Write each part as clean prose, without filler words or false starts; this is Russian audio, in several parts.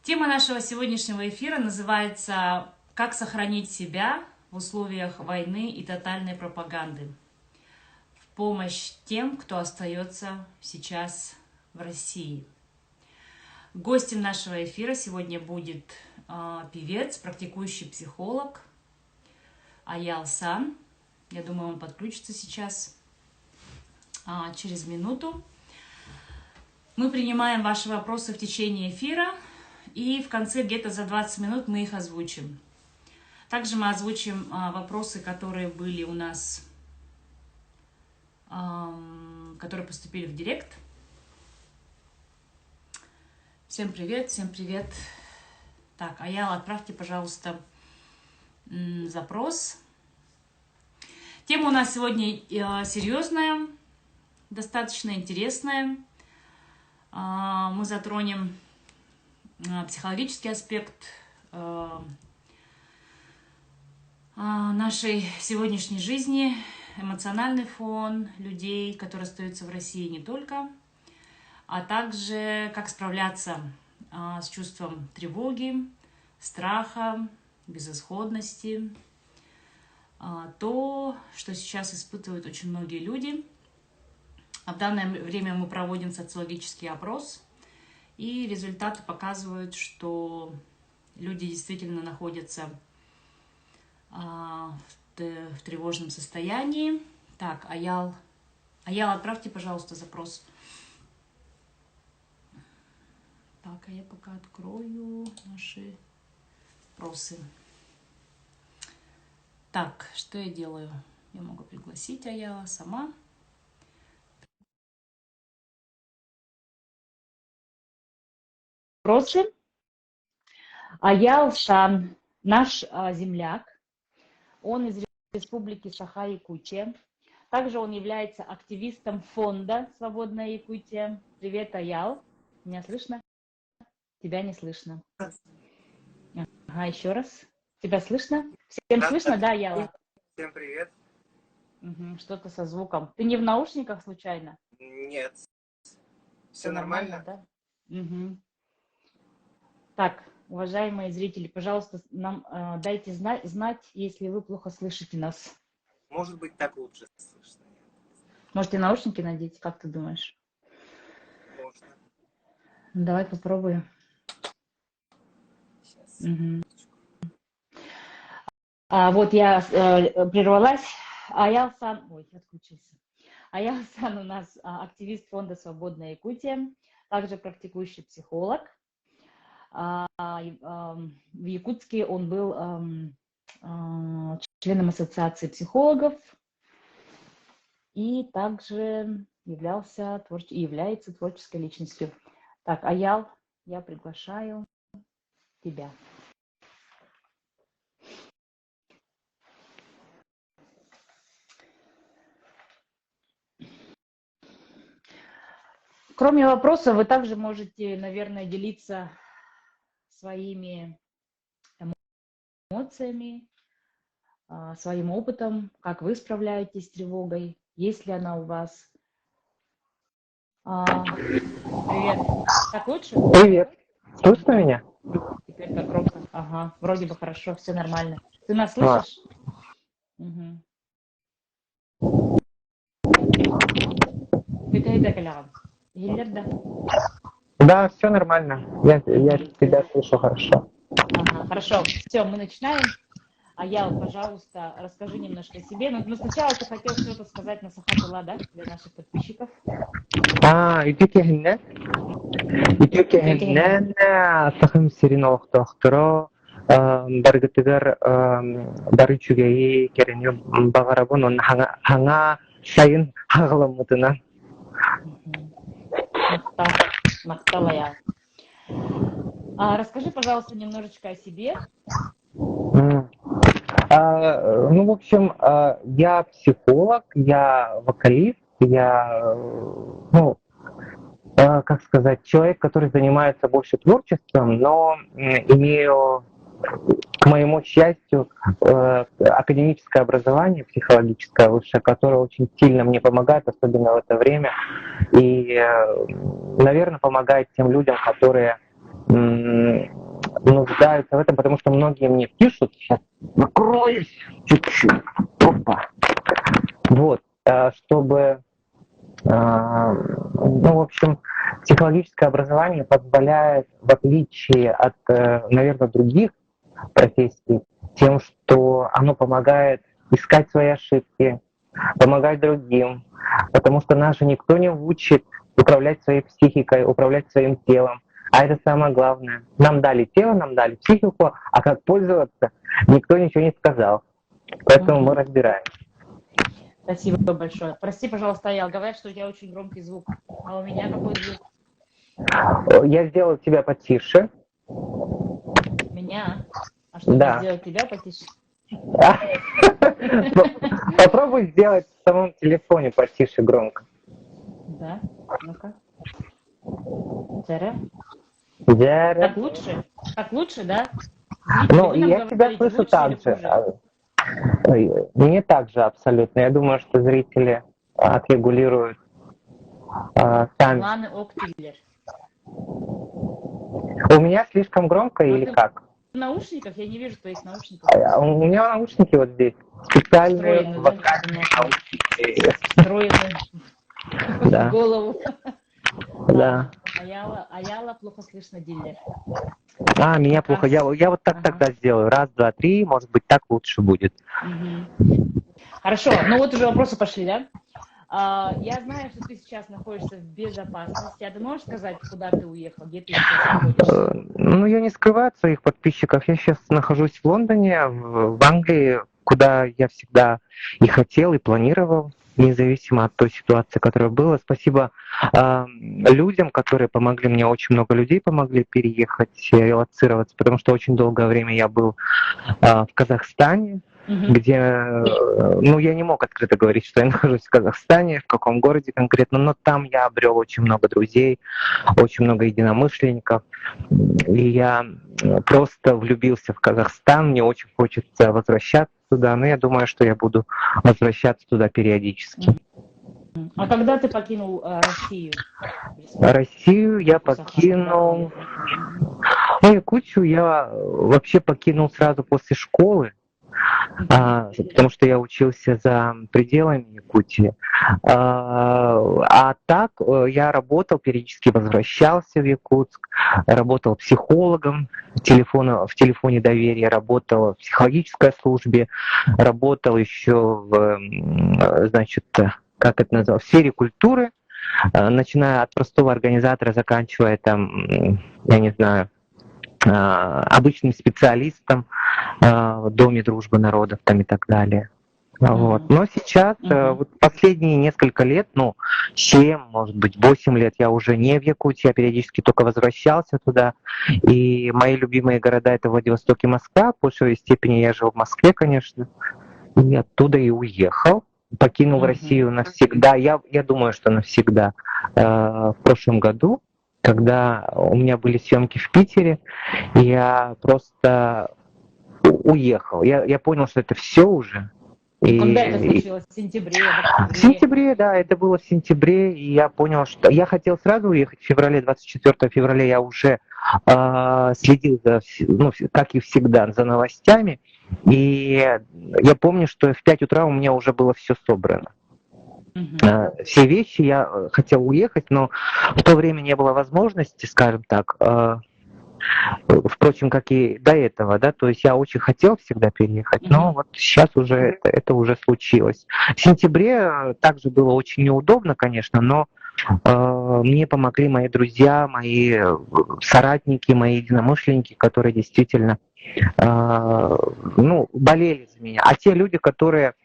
Тема нашего сегодняшнего эфира называется «Как сохранить себя в условиях войны и тотальной пропаганды. В помощь тем, кто остается сейчас в России». Гостем нашего эфира сегодня будет певец, практикующий психолог Аял Сан. Я думаю, он подключится сейчас через минуту. Мы принимаем ваши вопросы в течение эфира, и в конце где-то за 20 минут мы их озвучим. Также мы озвучим вопросы, которые были у нас, которые поступили в директ. Всем привет, всем привет. Так, Аял, отправьте, пожалуйста, запрос. Тема у нас сегодня серьезная, достаточно интересная. Мы затронем психологический аспект нашей сегодняшней жизни, эмоциональный фон людей, которые остаются в России не только, а также как справляться с чувством тревоги, страха, безысходности. То, что сейчас испытывают очень многие люди. В данное время мы проводим социологический опрос, и результаты показывают, что люди действительно находятся в тревожном состоянии. Так, Аял, отправьте, пожалуйста, запрос. Так, а я пока открою наши вопросы. Так, что я делаю? Я могу пригласить Аяла сама. Вопросы. Аял Сан, наш земляк, он из республики Саха-Якутия. Также он является активистом фонда «Свободная Якутия». Привет, Аял. Меня слышно? Тебя не слышно. Ага, еще раз. Тебя слышно? Всем слышно, да, Аяла? Всем привет. Угу, что-то со звуком. Ты не в наушниках случайно? Нет. Все нормально? Да? Угу. Так, уважаемые зрители, пожалуйста, нам дайте знать, если вы плохо слышите нас. Может быть, так лучше слышно. Можете наушники надеть, как ты думаешь? Можно. Давай попробуем. Сейчас. Угу. Вот я прервалась. Аял Сан, ой, отключился. Аял Сан у нас активист фонда «Свободная Якутия», также практикующий психолог. В Якутске он был членом ассоциации психологов и также является творческой личностью. Так, Аял, я приглашаю тебя. Кроме вопросов, вы также можете, наверное, делиться своими эмоциями, своим опытом, как вы справляетесь с тревогой, есть ли она у вас. Привет. Так лучше? Привет. Слышно меня? Теперь так ровно. Ага, вроде бы хорошо, все нормально. Ты нас слышишь? Угу. Да, все нормально. Я тебя слышу хорошо. Ага, хорошо. Все, мы начинаем. Аял, пожалуйста, расскажи немножко о себе. Но сначала ты хотел что-то сказать на Сахатула, да, для наших подписчиков. Итюкеһиннән сахым сирин олохтоохторо баргытыгар бары чүгэйи керене багарабын он хаңа сайын хагыламытынан. Махтал, Аял. Расскажи, пожалуйста, немножечко о себе. Ну, в общем, я психолог, я вокалист, я, как сказать, человек, который занимается больше творчеством, но имею, к моему счастью, академическое образование, психологическое высшее, которое очень сильно мне помогает, особенно в это время, и, наверное, помогает тем людям, которые нуждаются в этом, потому что многие мне пишут, сейчас накроюсь чуть-чуть, опа, вот, чтобы, ну, в общем, психологическое образование позволяет, в отличие от, наверное, других профессий, тем, что оно помогает искать свои ошибки, помогать другим, потому что нас же никто не учит управлять своей психикой, управлять своим телом. А это самое главное. Нам дали тело, нам дали психику, а как пользоваться, никто ничего не сказал. Поэтому мы разбираем. Спасибо большое. Прости, пожалуйста, Аял, говорят, что у тебя очень громкий звук. А у меня какой звук? Я сделал тебя потише. Меня? А что, да. Сделать тебя потише? Попробуй сделать в самом телефоне потише громко. Да? Ну-ка. Зара? Так лучше? Так лучше, да? Ну, я тебя слышу так же. Мне так же абсолютно. Я думаю, что зрители отрегулируют сами. Планы Октилер. У меня слишком громко или как? В наушниках? Я не вижу твоих наушников. У меня наушники вот здесь. Специальные вокальные наушники. Встроены в голову. Да. Аяла плохо слышно, дилер. Меня плохо. Я вот так тогда сделаю. Раз, два, три. Может быть, так лучше будет. Хорошо. Ну вот уже вопросы пошли, да? Я знаю, что ты сейчас находишься в безопасности. А ты можешь сказать, куда ты уехал? Где ты сейчас находишься? Ну, я не скрываю от своих подписчиков. Я сейчас нахожусь в Лондоне, в Англии, куда я всегда и хотел, и планировал, независимо от той ситуации, которая была. Спасибо людям, которые помогли мне. Очень много людей помогли переехать, релоцироваться, потому что очень долгое время я был в Казахстане, где, ну, я не мог открыто говорить, что я нахожусь в Казахстане, в каком городе конкретно, но там я обрел очень много друзей, очень много единомышленников, и я просто влюбился в Казахстан, мне очень хочется возвращаться туда, но я думаю, что я буду возвращаться туда периодически. А когда ты покинул Россию? Россию я покинул... Ну, Якутию я вообще покинул сразу после школы, потому что я учился за пределами Якутии. А так я работал, периодически возвращался в Якутск, работал психологом в телефоне доверия, работал в психологической службе, работал еще в, значит, как это называется, в сфере культуры, начиная от простого организатора, заканчивая там, я не знаю, обычным специалистом в Доме дружбы народов там и так далее. Вот. Но сейчас, вот последние несколько лет, 7, может быть, 8 лет я уже не в Якутии, я периодически только возвращался туда. И мои любимые города — это Владивосток и Москва. В большей степени я жил в Москве, конечно. И оттуда и уехал. Покинул Россию навсегда. Я думаю, что навсегда. В прошлом году, когда у меня были съемки в Питере, я просто уехал. Я понял, что это все уже. Когда это случилось? В сентябре? В сентябре, да, это было в сентябре, и я понял, что я хотел сразу уехать в феврале, 24 февраля я уже следил за, как и всегда, за новостями, и я помню, что в 5 утра у меня уже было все собрано. Все вещи, я хотел уехать, но в то время не было возможности, скажем так, впрочем, как и до этого, да, то есть я очень хотел всегда переехать, но вот сейчас уже это уже случилось. В сентябре также было очень неудобно, конечно, но мне помогли мои друзья, мои соратники, мои единомышленники, которые действительно болели за меня. А те люди, которые,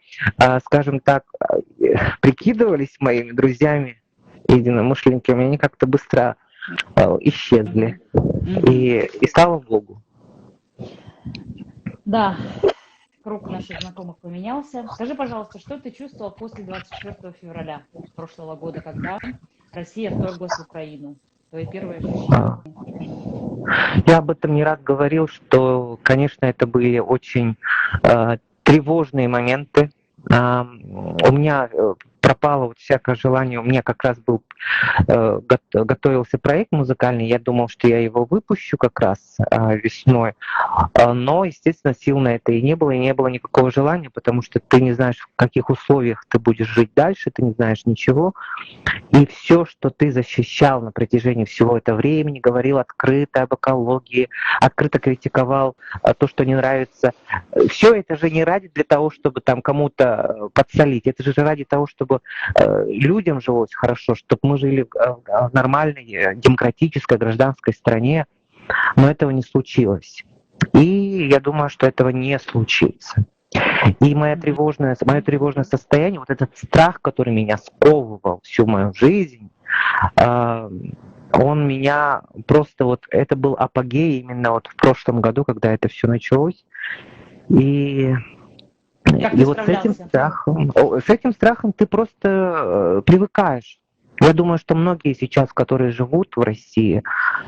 скажем так, прикидывались моими друзьями, единомышленниками, они как-то быстро исчезли. И слава Богу. Да, круг наших знакомых поменялся. Скажи, пожалуйста, что ты чувствовал после 24 февраля прошлого года, когда Россия вторглась в Украину? Твои первые ощущения? Я об этом не раз говорил, что, конечно, это были очень тревожные моменты. У меня пропало вот всякое желание. У меня как раз был готовился проект музыкальный, я думал, что я его выпущу как раз весной, но, естественно, сил на это и не было никакого желания, потому что ты не знаешь, в каких условиях ты будешь жить дальше, ты не знаешь ничего. И все, что ты защищал на протяжении всего этого времени, говорил открыто об экологии, открыто критиковал то, что не нравится, все это же не ради для того, чтобы там кому-то подсолить, это же ради того, чтобы людям жилось хорошо, чтобы мы жили в нормальной, демократической, гражданской стране, но этого не случилось. И я думаю, что этого не случится. И мое тревожное состояние, вот этот страх, который меня сковывал всю мою жизнь, он меня просто вот, это был апогей именно вот в прошлом году, когда это все началось. И вот с этим страхом ты просто привыкаешь. Я думаю, что многие сейчас, которые живут в России,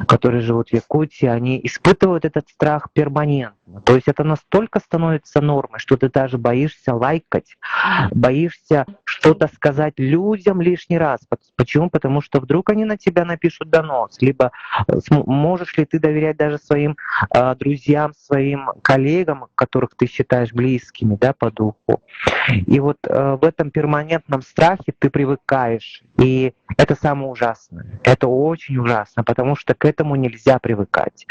которые живут в Якутии, они испытывают этот страх перманентно. То есть это настолько становится нормой, что ты даже боишься лайкать, боишься что-то сказать людям лишний раз. Почему? Потому что вдруг они на тебя напишут донос. Либо можешь ли ты доверять даже своим друзьям, своим коллегам, которых ты считаешь близкими, да, по духу. И вот в этом перманентном страхе ты привыкаешь. И это самое ужасное. Это очень ужасно, потому что к этому нельзя привыкать.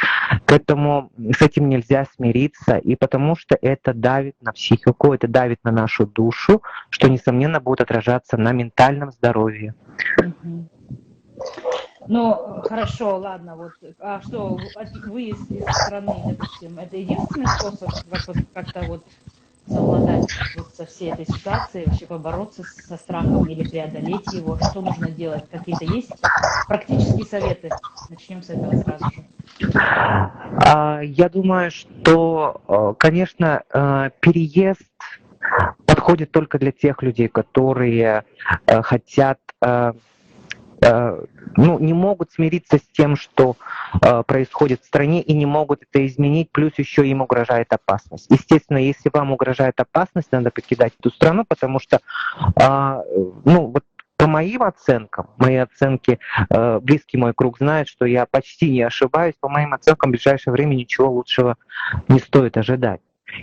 С этим нельзя смириться, и потому что это давит на психику, это давит на нашу душу, что, несомненно, будет отражаться на ментальном здоровье. Ну, хорошо, ладно, вот, а что, выезд из страны, допустим, это единственный способ как-то вот совладать вот со всей этой ситуацией, вообще побороться со страхом или преодолеть его? Что нужно делать? Какие-то есть практические советы? Начнем с этого сразу же. Я думаю, что, конечно, переезд подходит только для тех людей, которые хотят, не могут смириться с тем, что происходит в стране, и не могут это изменить, плюс еще им угрожает опасность. Естественно, если вам угрожает опасность, надо покидать эту страну, потому что, вот по моим оценкам, мои оценки, близкий мой круг знает, что я почти не ошибаюсь, по моим оценкам в ближайшее время ничего лучшего не стоит ожидать.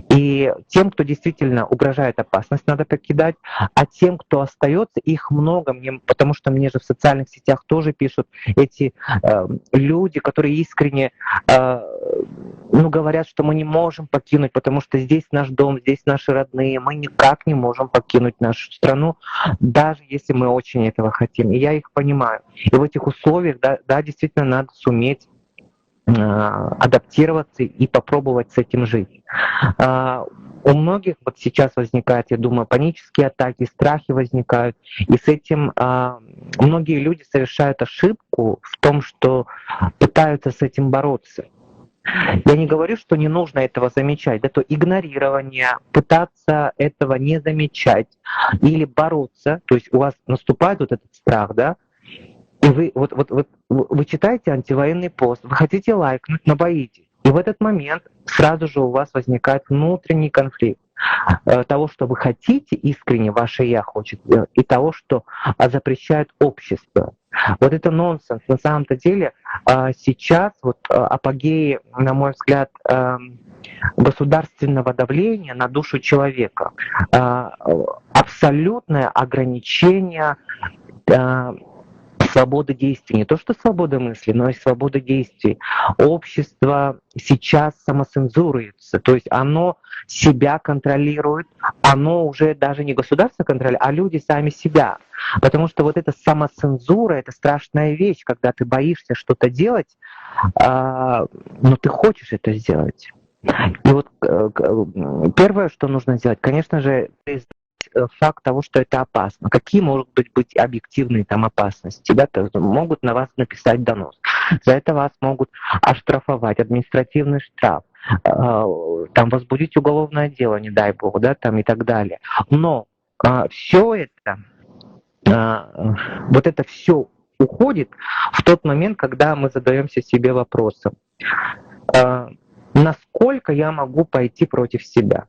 И тем, кто действительно угрожает опасность, надо покидать, а тем, кто остается, их много, потому что мне же в социальных сетях тоже пишут эти люди, которые искренне говорят, что мы не можем покинуть, потому что здесь наш дом, здесь наши родные, мы никак не можем покинуть нашу страну, даже если мы очень этого хотим. И я их понимаю. И в этих условиях, да, действительно надо суметь адаптироваться и попробовать с этим жить. У многих вот сейчас возникает, я думаю, панические атаки, страхи возникают, и с этим многие люди совершают ошибку в том, что пытаются с этим бороться. Я не говорю, что не нужно этого замечать, это игнорирование, пытаться этого не замечать или бороться, то есть у вас наступает вот этот страх, да, и вы читаете антивоенный пост, вы хотите лайкнуть, но боитесь. И в этот момент сразу же у вас возникает внутренний конфликт того, что вы хотите искренне, ваше «я» хочет, и того, что запрещает общество. Вот это нонсенс. На самом-то деле сейчас вот апогей, на мой взгляд, государственного давления на душу человека, абсолютное ограничение свободы действий, не то что свобода мысли, но и свобода действий. Общество сейчас самоцензурируется, то есть оно себя контролирует, оно уже даже не государство контролирует, а люди сами себя. Потому что вот эта самоцензура — это страшная вещь, когда ты боишься что-то делать, но ты хочешь это сделать. И вот первое, что нужно сделать, конечно же, факт того, что это опасно. Какие могут быть объективные там опасности? Да? Могут на вас написать донос. За это вас могут оштрафовать, административный штраф, там возбудить уголовное дело, не дай бог, да, там и так далее. Но все это, вот это все уходит в тот момент, когда мы задаемся себе вопросом, насколько я могу пойти против себя?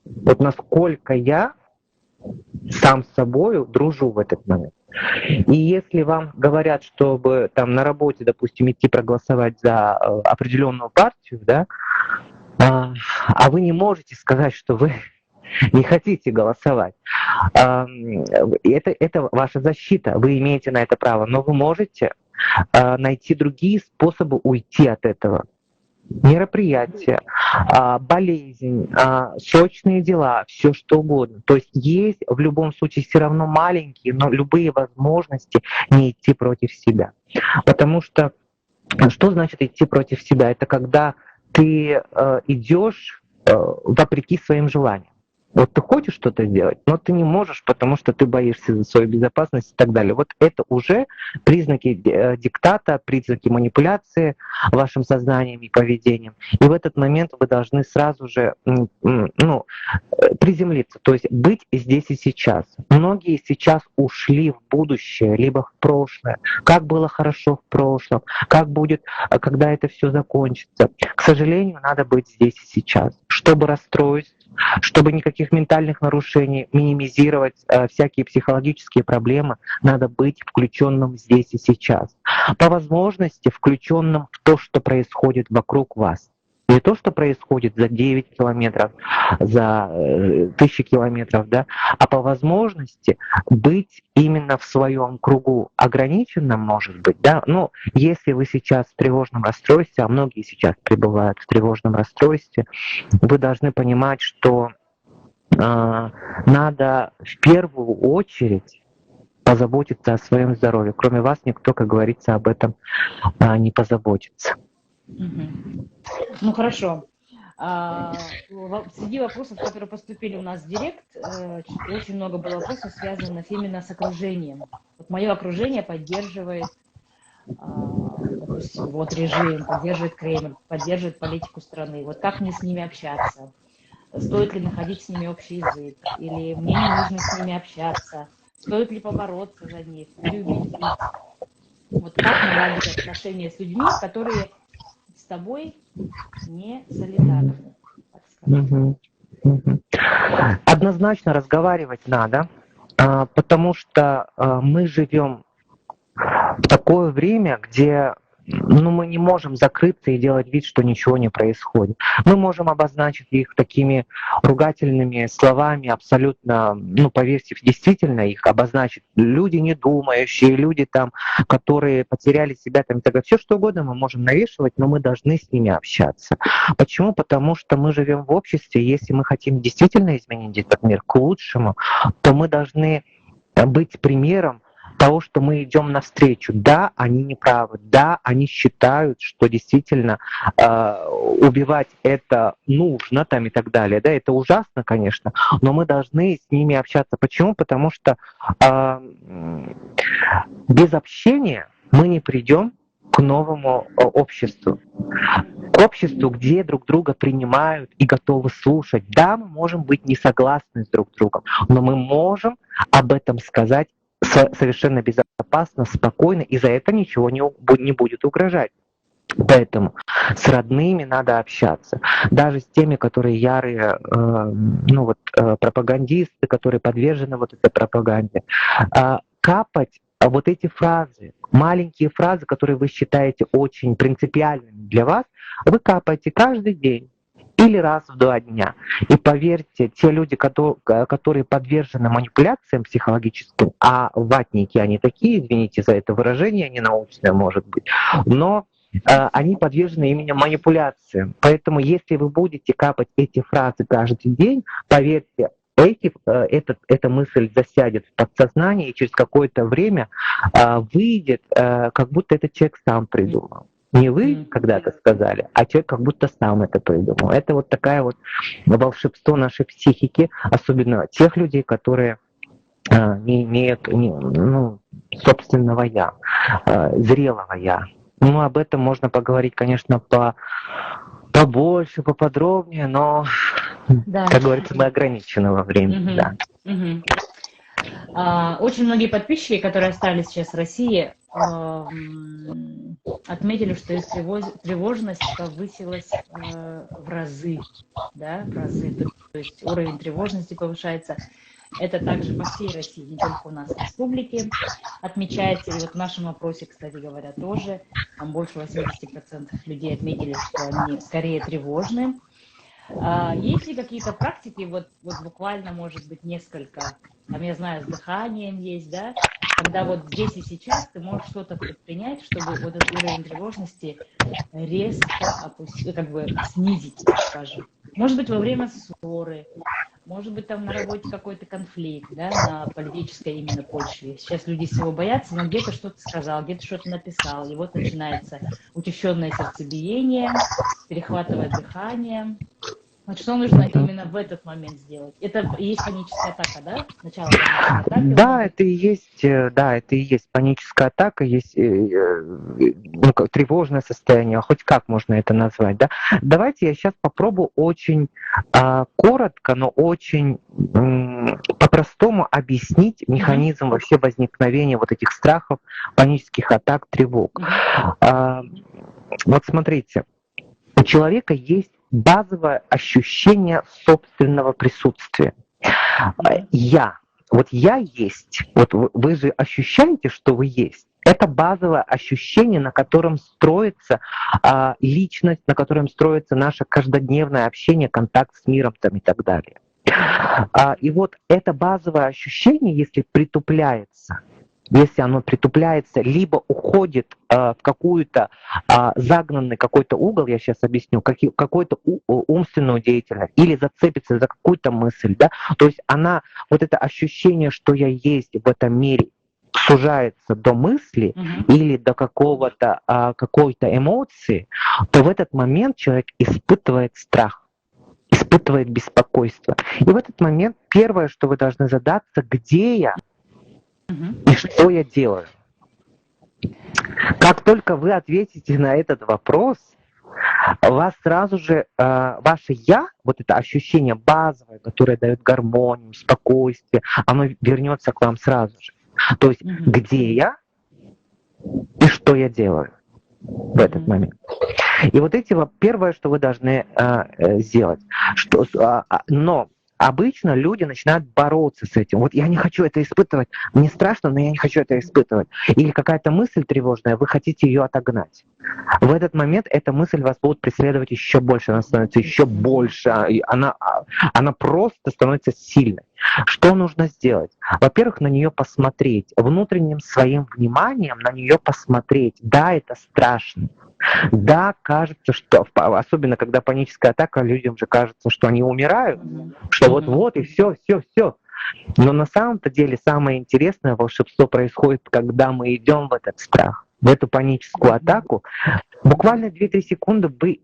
Вот насколько я сам с собой дружу в этот момент. И если вам говорят, чтобы там на работе, допустим, идти проголосовать за определенную партию, да, вы не можете сказать, что вы не хотите голосовать. Это ваша защита, вы имеете на это право, но вы можете найти другие способы уйти от этого. Мероприятия, болезнь, срочные дела, все что угодно. То есть в любом случае все равно маленькие, но любые возможности не идти против себя. Потому что что значит идти против себя? Это когда ты идешь вопреки своим желаниям. Вот ты хочешь что-то сделать, но ты не можешь, потому что ты боишься за свою безопасность и так далее. Вот это уже признаки диктата, признаки манипуляции вашим сознанием и поведением. И в этот момент вы должны сразу же приземлиться, то есть быть здесь и сейчас. Многие сейчас ушли в будущее, либо в прошлое. Как было хорошо в прошлом, как будет, когда это все закончится. К сожалению, надо быть здесь и сейчас, чтобы расстройств, чтобы никаких ментальных нарушений, минимизировать всякие психологические проблемы, надо быть включенным здесь и сейчас. По возможности включенным в то, что происходит вокруг вас. Не то, что происходит за 9 километров, за 1000 километров, да, а по возможности быть именно в своем кругу ограниченном, может быть, да. Ну, если вы сейчас в тревожном расстройстве, а многие сейчас пребывают в тревожном расстройстве, вы должны понимать, что надо в первую очередь позаботиться о своем здоровье. Кроме вас никто, как говорится, об этом не позаботится. Ну хорошо. Среди вопросов, которые поступили у нас в директ, очень много было вопросов, связанных именно с окружением. Вот мое окружение поддерживает, допустим, вот режим, поддерживает Кремль, поддерживает политику страны. Вот как мне с ними общаться? Стоит ли находить с ними общий язык? Или мне не нужно с ними общаться? Стоит ли побороться за них? Или убедить? Вот как наладить отношения с людьми, которые с тобой не солидарны, так сказать. Однозначно разговаривать надо, потому что мы живем в такое время, где мы не можем закрыться и делать вид, что ничего не происходит. Мы можем обозначить их такими ругательными словами, абсолютно, поверьте, действительно их обозначить. Люди не думающие, люди там, которые потеряли себя, там, и так далее. Все что угодно мы можем навешивать, но мы должны с ними общаться. Почему? Потому что мы живем в обществе, и если мы хотим действительно изменить этот мир к лучшему, то мы должны быть примером того, что мы идем навстречу. Да, они не правы, да, они считают, что действительно убивать это нужно там и так далее. Да, это ужасно, конечно, но мы должны с ними общаться. Почему? Потому что без общения мы не придем к новому обществу. К обществу, где друг друга принимают и готовы слушать. Да, мы можем быть не согласны с друг другом, но мы можем об этом сказать совершенно безопасно, спокойно, и за это ничего не будет угрожать. Поэтому с родными надо общаться. Даже с теми, которые ярые пропагандисты, которые подвержены вот этой пропаганде. Капать вот эти фразы, маленькие фразы, которые вы считаете очень принципиальными для вас, вы капаете каждый день. Или раз в 2 дня. И поверьте, те люди, которые подвержены манипуляциям психологическим, а ватники они такие, извините за это выражение, ненаучное может быть, но они подвержены именно манипуляциям. Поэтому если вы будете капать эти фразы каждый день, поверьте, эта мысль засядет в подсознании и через какое-то время выйдет, как будто этот человек сам придумал. Не вы когда-то сказали, а человек как будто сам это придумал. Это вот такая вот волшебство нашей психики, особенно тех людей, которые не имеют собственного «я», зрелого «я». Об этом можно поговорить, конечно, побольше, поподробнее, но, как говорится, мы ограничены во времени. Да. Очень многие подписчики, которые остались сейчас в России, отметили, что их тревожность повысилась в разы, да, в разы, то есть уровень тревожности повышается. Это также по всей России, не только у нас в республике отмечается. И вот в нашем опросе, кстати говоря, тоже там больше 80% людей отметили, что они скорее тревожны. Есть ли какие-то практики, вот буквально, может быть, несколько, там, я знаю, с дыханием есть, да, когда вот здесь и сейчас ты можешь что-то предпринять, чтобы вот этот уровень тревожности резко как бы снизить, так скажем. Может быть, во время ссоры, может быть, там на работе какой-то конфликт, да, на политической именно почве. Сейчас люди всего боятся, но где-то что-то сказал, где-то что-то написал, и вот начинается учащенное сердцебиение, перехватывает дыхание. Вот что нужно именно в этот момент сделать? Это и есть паническая атака, да? Начало панической атаки. Да, это и есть паническая атака, есть тревожное состояние, хоть как можно это назвать, да? Давайте я сейчас попробую очень коротко, но очень по-простому объяснить механизм вообще возникновения вот этих страхов, панических атак, тревог. Вот смотрите, у человека есть базовое ощущение собственного присутствия. Я. Вот я есть. Вот вы же ощущаете, что вы есть. Это базовое ощущение, на котором строится личность, на котором строится наше каждодневное общение, контакт с миром там, и так далее. И вот это базовое ощущение, если оно притупляется, либо уходит в какую-то загнанный какой-то угол, я сейчас объясню, какую-то умственную деятельность, или зацепится за какую-то мысль, да, то есть вот это ощущение, что я есть в этом мире, сужается до мысли или до какой-то эмоции, то в этот момент человек испытывает страх, испытывает беспокойство. И в этот момент первое, что вы должны задаться, где я, и что я делаю? Как только вы ответите на этот вопрос, у вас сразу же ваше «я», вот это ощущение базовое, которое дает гармонию, спокойствие, оно вернется к вам сразу же. То есть где я и что я делаю в этот момент. И вот первое, что вы должны сделать. Но обычно люди начинают бороться с этим. Вот я не хочу это испытывать, мне страшно, но я не хочу это испытывать. Или какая-то мысль тревожная, вы хотите ее отогнать. В этот момент эта мысль вас будет преследовать еще больше, она становится еще больше, она просто становится сильной. Что нужно сделать? Во-первых, на нее посмотреть, внутренним своим вниманием на нее посмотреть. Да, это страшно. Да, кажется, что, особенно когда паническая атака, людям же кажется, что они умирают, что вот-вот и все. Но на самом-то деле самое интересное волшебство происходит, когда мы идем в этот страх, в эту паническую атаку. Буквально 2-3 секунды вы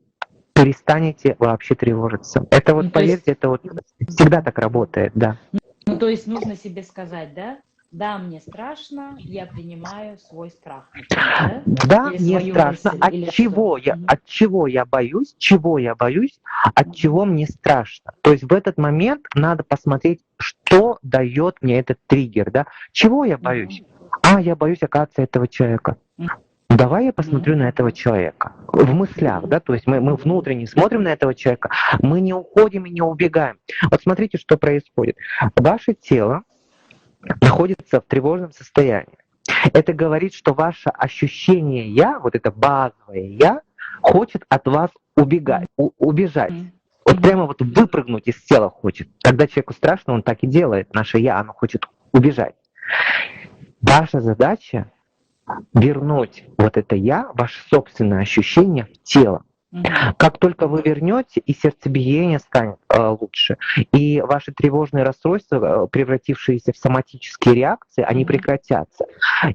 перестанете вообще тревожиться. Это вот, поверьте, это вот всегда так работает, да. Ну, то есть нужно себе сказать, да? Да, мне страшно, я принимаю свой страх. Например, да, мне страшно. От чего я боюсь, от чего мне страшно. То есть в этот момент надо посмотреть, что дает мне этот триггер, да? Чего я боюсь? Я боюсь, оказывается, этого человека. Давай я посмотрю на этого человека. В мыслях, да, то есть мы внутренне смотрим на этого человека, мы не уходим и не убегаем. Вот смотрите, что происходит. Ваше тело находится в тревожном состоянии. Это говорит, что ваше ощущение «я», вот это базовое «я», хочет от вас убежать. Вот прямо вот выпрыгнуть из тела хочет. Когда человеку страшно, он так и делает. Наше «я», оно хочет убежать. Ваша задача вернуть вот это «я», ваше собственное ощущение в тело. Как только вы вернете, и сердцебиение станет лучше, и ваши тревожные расстройства, превратившиеся в соматические реакции, они прекратятся.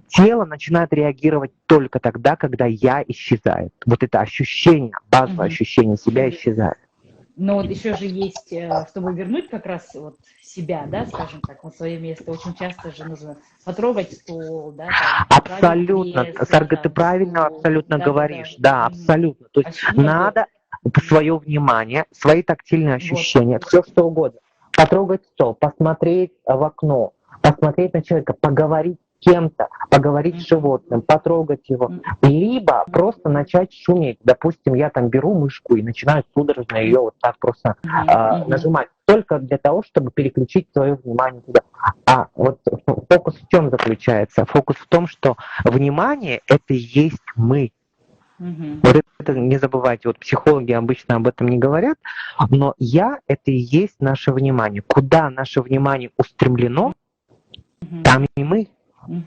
Тело начинает реагировать только тогда, когда «я» исчезает. Вот это ощущение, базовое ощущение себя исчезает. Но вот еще же есть, чтобы вернуть как раз вот себя, да, скажем так, на свое место, очень часто же нужно потрогать стол, да. Абсолютно, Сарга, ты правильно абсолютно говоришь, да, абсолютно. То есть надо свое внимание, свои тактильные ощущения, все что угодно, потрогать стол, посмотреть в окно, посмотреть на человека, поговорить кем-то, поговорить с животным, потрогать его, либо просто начать шуметь. Допустим, я там беру мышку и начинаю судорожно ее вот так просто нажимать, только для того, чтобы переключить свое внимание туда. А вот фокус в чем заключается? Фокус в том, что внимание — это и есть мы. Вот это не забывайте, вот психологи обычно об этом не говорят, но я — это и есть наше внимание. Куда наше внимание устремлено, там и мы.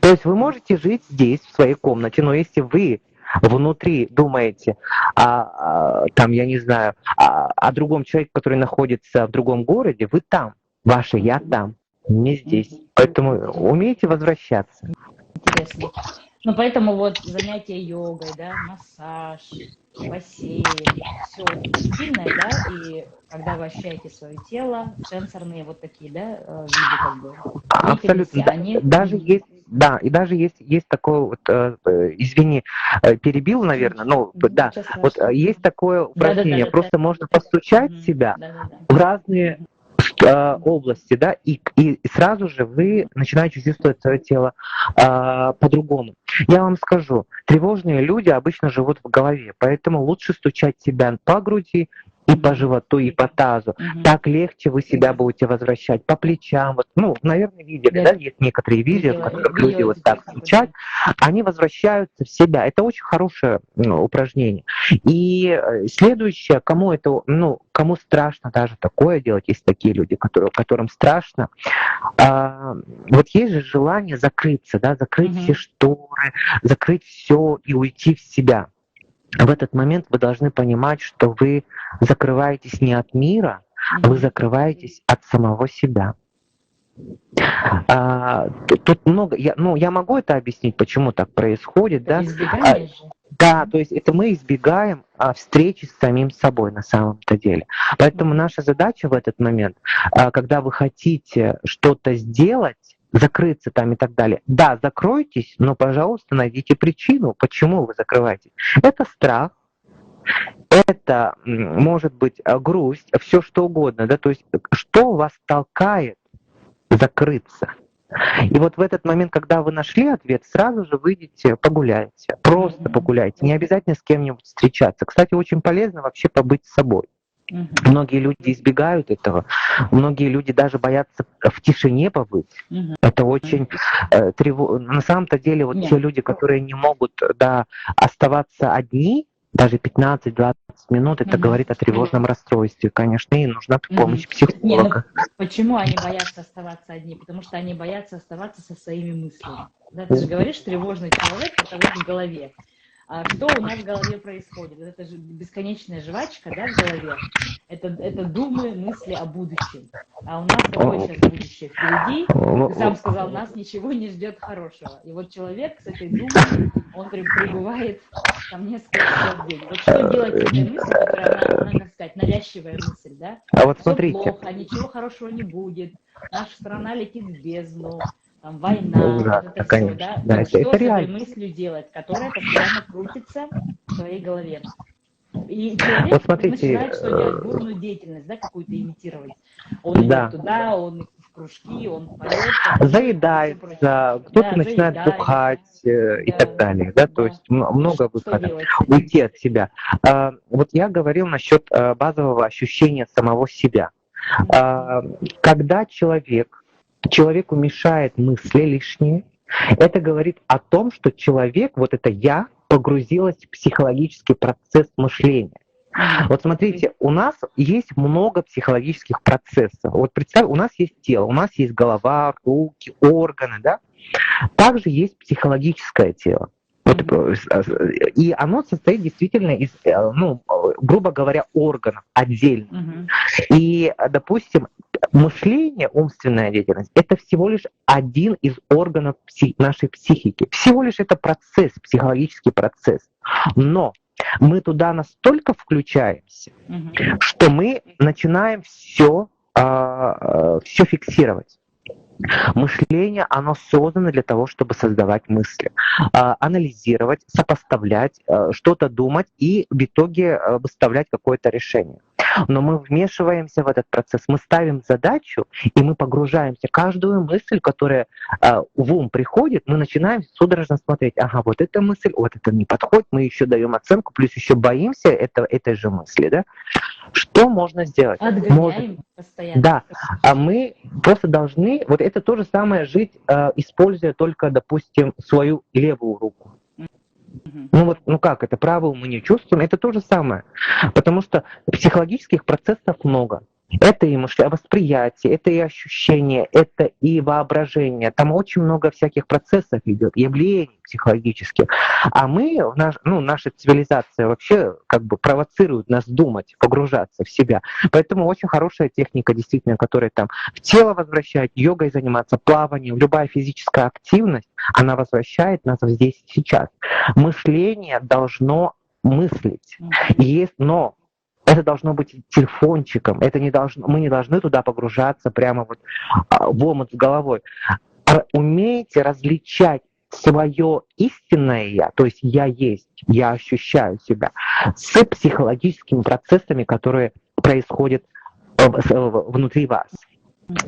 То есть вы можете жить здесь, в своей комнате, но если вы внутри думаете там, я не знаю, о другом человеке, который находится в другом городе, вы там, ваше «я» там, не здесь. Поэтому умейте возвращаться. Интересно. Ну, поэтому вот занятия йогой, да, массаж, бассейн, все позитивное, да, и когда вы ощущаете свое тело, сенсорные вот такие, да, виды как бы. Абсолютно. Они... Даже есть, да, и даже есть такое вот, извини, перебил, наверное, но да, вот есть такое упражнение, просто можно постучать себя в разные области, да, и сразу же вы начинаете чувствовать свое тело по-другому. Я вам скажу, тревожные люди обычно живут в голове, поэтому лучше стучать себя по груди и по животу, и по тазу. Так легче вы себя будете возвращать по плечам. Вот, ну, наверное, видели, да, есть некоторые видео, в которых люди вот так стучат, они возвращаются в себя. Это очень хорошее упражнение. И следующее, кому это, ну, кому страшно даже такое делать, есть такие люди, которым страшно, вот есть же желание закрыться, да, закрыть все шторы, закрыть все и уйти в себя. В этот момент вы должны понимать, что вы закрываетесь не от мира, вы закрываетесь от самого себя. Тут много, я могу это объяснить, почему так происходит, да? Да, то есть это мы избегаем встречи с самим собой на самом-то деле. Поэтому наша задача в этот момент, когда вы хотите что-то сделать, закрыться там и так далее. Да, закройтесь, но, пожалуйста, найдите причину, почему вы закрываетесь. Это страх, это может быть грусть, все что угодно, да, то есть что вас толкает закрыться. И вот в этот момент, когда вы нашли ответ, сразу же выйдите, погуляйте, просто погуляйте, не обязательно с кем-нибудь встречаться. Кстати, очень полезно вообще побыть с собой. Многие люди избегают этого, многие люди даже боятся в тишине побыть. Это очень тревожно. На самом-то деле вот те люди, которые не могут оставаться одни, даже 15-20 минут, это говорит о тревожном расстройстве, конечно, и нужна помощь психолога. Почему они боятся оставаться одни? Потому что они боятся оставаться со своими мыслями. Да, ты же говоришь, тревожный человек — это вот в голове. А что у нас в голове происходит? Это же бесконечная жвачка, да, в голове. Это думы, мысли о будущем. А у нас какое сейчас будущее впереди? Ты сам сказал, нас ничего не ждет хорошего. И вот человек с этой думой, он пребывает там несколько часов в день. Вот что делать с этой мыслью, которая, она, как сказать, навязчивая мысль, да? А вот Все смотрите. плохо, ничего хорошего не будет. Наша страна летит в бездну. Там война, да, вот это конечно, все, да? да, Вот что это с этой реально. мыслью делать, которая постоянно крутится в твоей голове? И человек Вот смотрите, начинает что делать? Бурную деятельность, да, какую-то имитировать. Он идет туда, он в кружки, он поет. Заедается, кто-то начинает бухать и так далее, да, то есть много выходов, уйти от себя. Вот я говорил насчет базового ощущения самого себя. Когда человеку мешает мысли лишние, это говорит о том, что человек, вот это «я», погрузилось в психологический процесс мышления. Вот смотрите, у нас есть много психологических процессов. Вот представь, у нас есть тело, у нас есть голова, руки, органы, да? Также есть психологическое тело. Вот, и оно состоит действительно из, грубо говоря, органов отдельно. И, допустим, мышление, умственная деятельность — это всего лишь один из органов нашей психики. Всего лишь это процесс, психологический процесс. Но мы туда настолько включаемся, что мы начинаем все фиксировать. Мышление, оно создано для того, чтобы создавать мысли, анализировать, сопоставлять, что-то думать и в итоге выставлять какое-то решение. но мы вмешиваемся в этот процесс, мы ставим задачу, и мы погружаемся. Каждую мысль, которая в ум приходит, мы начинаем судорожно смотреть, ага, вот эта мысль, вот это не подходит, мы еще даем оценку, плюс еще боимся этой же мысли, да? Что можно сделать? Отгоняем постоянно. Да, а мы просто должны, вот это то же самое жить, используя только, допустим, свою левую руку. Ну вот, ну как это, правую мы не чувствуем, это то же самое, потому что психологических процессов много. Это и восприятие, это и ощущение, это и воображение. Там очень много всяких процессов идет, явлений психологических. А мы, наша цивилизация вообще как бы провоцирует нас думать, погружаться в себя. Поэтому очень хорошая техника, действительно, которая там в тело возвращает, йогой заниматься, плаванием, любая физическая активность, она возвращает нас здесь и сейчас. Мышление должно мыслить. Но это должно быть телефончиком, мы не должны туда погружаться прямо вот в омут с головой. Умейте различать свое истинное я, то есть я есть, я ощущаю себя, с психологическими процессами, которые происходят внутри вас.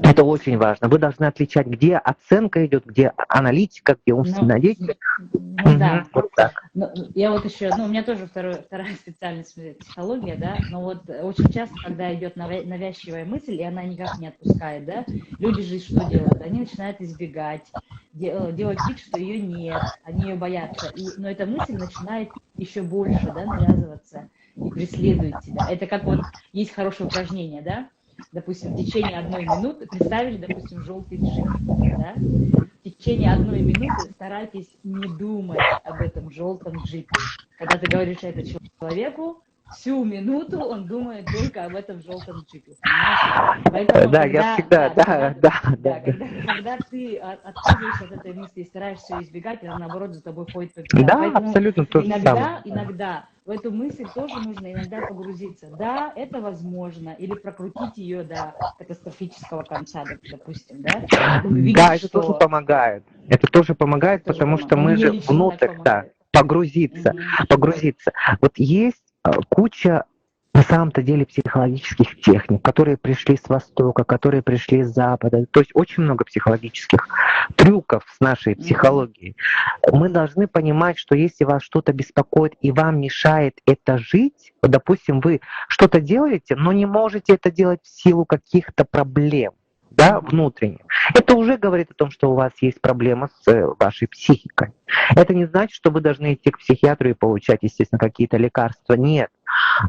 Это очень важно. Вы должны отличать, где оценка идет, где аналитика, где умственная деятельность. Да. Вот так. Я вот еще, у меня тоже вторая специальность психология, да, но вот очень часто, когда идет навязчивая мысль, и она никак не отпускает, да, люди же что делают? Они начинают избегать, делать вид, что ее нет, они ее боятся. Но эта мысль начинает еще больше, да, навязываться и преследует тебя. Это как вот есть хорошее упражнение, да, допустим, в течение 1 минуты, представили, допустим, желтый джип, да? В течение 1 минуты старайтесь не думать об этом желтом джипе. Когда ты говоришь это человеку, всю минуту он думает только об этом желтом джипе. Поэтому, да, я всегда, когда ты отказываешься от этой мысли и стараешься ее избегать, она, наоборот, за тобой ходит по пятам. Да, Поэтому абсолютно то же самое. Иногда в эту мысль тоже нужно иногда погрузиться. Да, это возможно. Или прокрутить ее до катастрофического конца, допустим, да? Да, это тоже помогает. Это тоже помогает, потому что мы же внутрь, погрузиться. Вот есть куча на самом-то деле психологических техник, которые пришли с Востока, которые пришли с Запада. То есть очень много психологических трюков с нашей психологией. Мы должны понимать, что если вас что-то беспокоит и вам мешает это жить, допустим, вы что-то делаете, но не можете это делать в силу каких-то проблем, да, внутренних. Это уже говорит о том, что у вас есть проблема с вашей психикой. Это не значит, что вы должны идти к психиатру и получать, естественно, какие-то лекарства. Нет.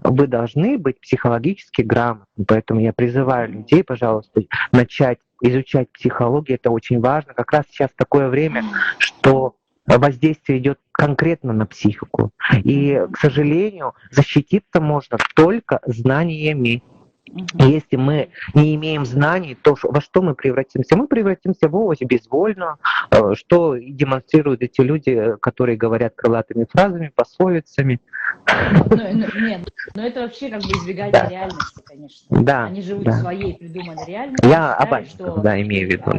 Вы должны быть психологически грамотны. Поэтому я призываю людей, пожалуйста, начать изучать психологию. Это очень важно. Как раз сейчас такое время, что воздействие идет конкретно на психику. И, к сожалению, защититься можно только знаниями. И если мы не имеем знаний, то во что мы превратимся? Мы превратимся в овощ безвольно, что демонстрируют эти люди, которые говорят крылатыми фразами, пословицами. Нет, но это вообще как бы избегание реальности, конечно. Да, они живут в своей придуманной реальности. Я об этом, имею в виду,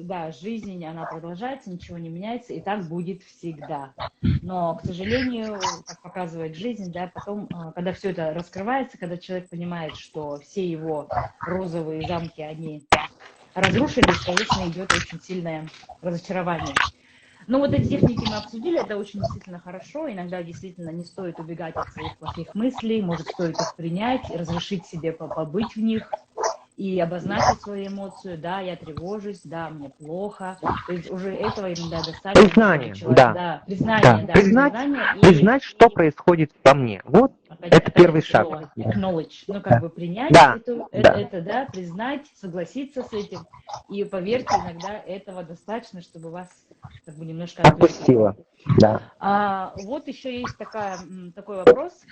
да, жизнь, она продолжается, ничего не меняется, и так будет всегда. Но, к сожалению, как показывает жизнь, да, потом, когда все это раскрывается, когда человек понимает, что все его розовые замки, они разрушились, конечно, идет очень сильное разочарование. Ну, вот эти техники мы обсудили, это очень действительно хорошо. Иногда действительно не стоит убегать от своих плохих мыслей, может, стоит их принять, разрешить себе побыть в них и обозначить свою эмоцию. Да, я тревожусь, да, мне плохо. То есть уже этого иногда достаточно. Признание, признать, что происходит во мне. Вот это первый шаг. Acknowledge, как бы принять это, признать, согласиться с этим. И поверьте, иногда этого достаточно, чтобы вас как бы немножко отпустило. Да. Вот еще есть такой вопрос.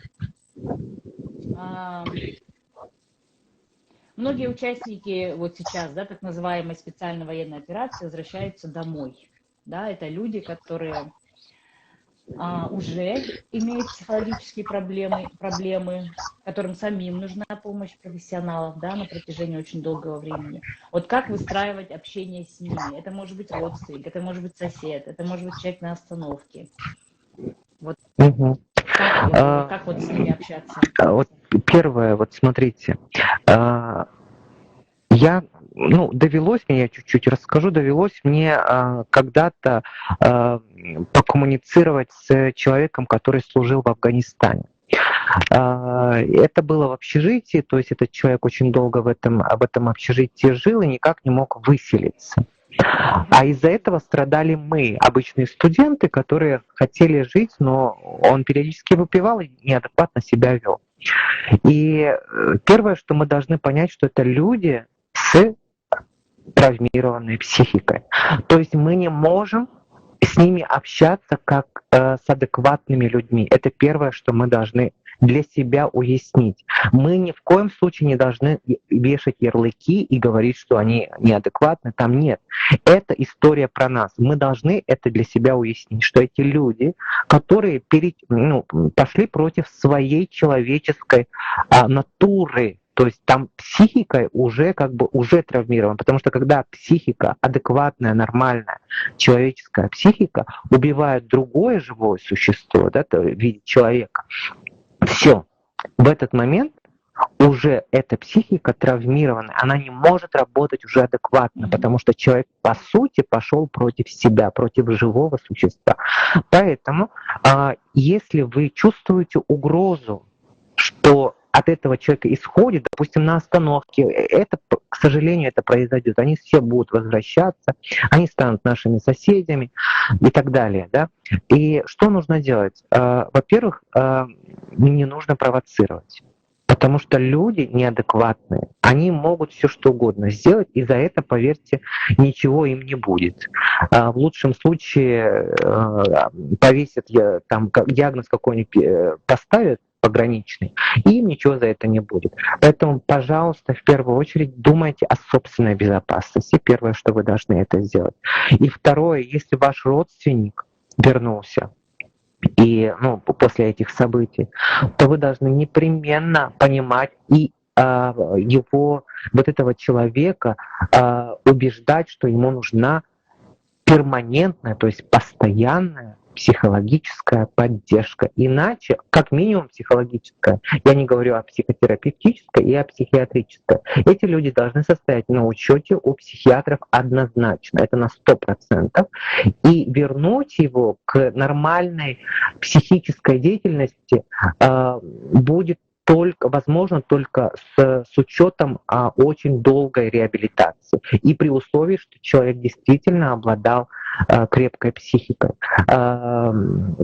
Многие участники вот сейчас, да, так называемой специальной военной операции возвращаются домой. Да, это люди, которые уже имеют психологические проблемы, которым самим нужна помощь профессионалов, да, на протяжении очень долгого времени. Вот как выстраивать общение с ними? Это может быть родственник, это может быть сосед, это может быть человек на остановке. Вот. Как вот с ними общаться? Вот первое, вот смотрите, довелось мне, я чуть-чуть расскажу, довелось мне когда-то покоммуницировать с человеком, который служил в Афганистане. Это было в общежитии, то есть этот человек очень долго в этом общежитии жил и никак не мог выселиться. А из-за этого страдали мы, обычные студенты, которые хотели жить, но он периодически выпивал и неадекватно себя вел. И первое, что мы должны понять, что это люди с травмированной психикой. То есть мы не можем с ними общаться как с адекватными людьми. Это первое, что мы должны для себя уяснить. Мы ни в коем случае не должны вешать ярлыки и говорить, что они неадекватны. Там нет. Это история про нас. Мы должны это для себя уяснить, что эти люди, которые пошли против своей человеческой натуры, то есть там психика уже травмирована, потому что когда психика адекватная, нормальная, человеческая психика убивает другое живое существо, да, в виде человека, все, в этот момент уже эта психика травмирована, она не может работать уже адекватно, потому что человек по сути пошел против себя, против живого существа. Поэтому, если вы чувствуете угрозу, что от этого человека исходит, допустим, на остановке, это, к сожалению, это произойдет. Они все будут возвращаться, они станут нашими соседями и так далее. Да? И что нужно делать? Во-первых, не нужно провоцировать. Потому что люди неадекватные, они могут все что угодно сделать, и за это, поверьте, ничего им не будет. В лучшем случае повесят там диагноз какой-нибудь, поставят пограничный, и им ничего за это не будет. Поэтому, пожалуйста, в первую очередь думайте о собственной безопасности. Первое, что вы должны это сделать. И второе, если ваш родственник вернулся, и после этих событий, то вы должны непременно понимать и его, вот этого человека, убеждать, что ему нужна перманентная, то есть постоянная психологическая поддержка. Иначе, как минимум психологическая, я не говорю о психотерапевтической и о психиатрической. Эти люди должны состоять на учете у психиатров однозначно, это на 100%. И вернуть его к нормальной психической деятельности будет возможно только с учетом очень долгой реабилитации. И при условии, что человек действительно обладал крепкой психикой,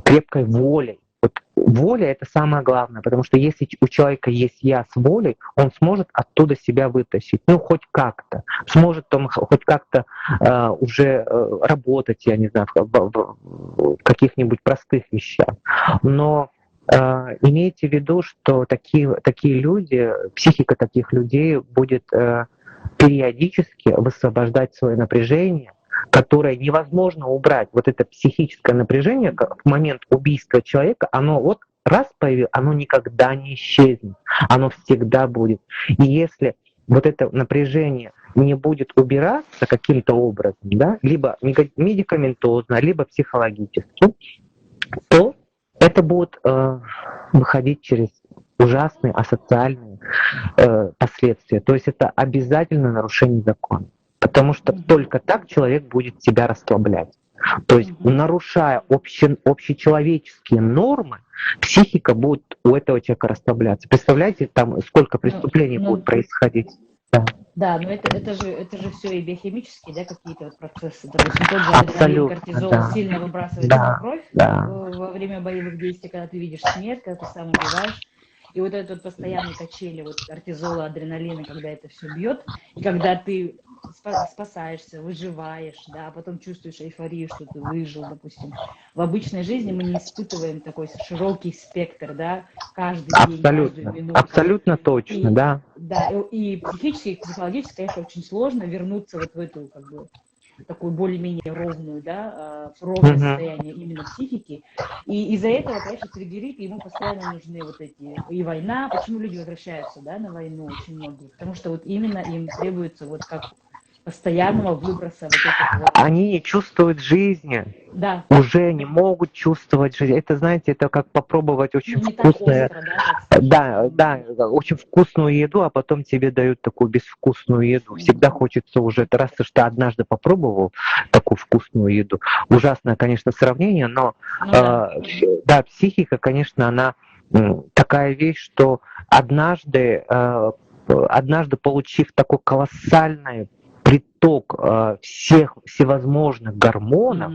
крепкой волей. Вот воля — это самое главное, потому что если у человека есть «я» с волей, он сможет оттуда себя вытащить, хоть как-то. Сможет он хоть как-то уже работать, я не знаю, в каких-нибудь простых вещах. Но имейте в виду, что такие люди, психика таких людей будет периодически высвобождать свое напряжение, которое невозможно убрать. Вот это психическое напряжение в момент убийства человека, оно вот раз появилось, оно никогда не исчезнет, оно всегда будет. И если вот это напряжение не будет убираться каким-то образом, да, либо медикаментозно, либо психологически, то это будет выходить через ужасные асоциальные последствия. То есть это обязательно нарушение закона. Потому что только так человек будет себя расслаблять. То есть, нарушая общечеловеческие нормы, психика будет у этого человека расслабляться. Представляете, там сколько преступлений будет происходить? Да, но это же все и биохимические, да, какие-то вот процессы. Допустим, тот же адреналин, кортизол сильно выбрасывается в кровь во время боевых действий, когда ты видишь смерть, когда ты сам убиваешь. И вот это вот постоянные качели вот кортизола, адреналина, когда это все бьет, и когда ты спасаешься, выживаешь, да, а потом чувствуешь эйфорию, что ты выжил, допустим. В обычной жизни мы не испытываем такой широкий спектр, да, каждый день, каждую минуту. Абсолютно точно, да. Да, и психически, и психологически, конечно, очень сложно вернуться вот в эту, как бы, такую более-менее ровную, да, ровное состояние именно психики. И из-за этого, конечно, триггерит, ему постоянно нужны вот эти, и война. Почему люди возвращаются, да, на войну очень многие? Потому что вот именно им требуется вот как постоянного выброса вот этих вот. Они не чувствуют жизни. Да. Уже не могут чувствовать жизнь. Это, знаете, это как попробовать очень Не так вкусное, остро, да, так скажем. да, очень вкусную еду, а потом тебе дают такую безвкусную еду. Всегда хочется уже, раз уж ты однажды попробовал такую вкусную еду. Ужасное, конечно, сравнение, но да, психика, конечно, она такая вещь, что однажды получив такой колоссальный приток всех всевозможных гормонов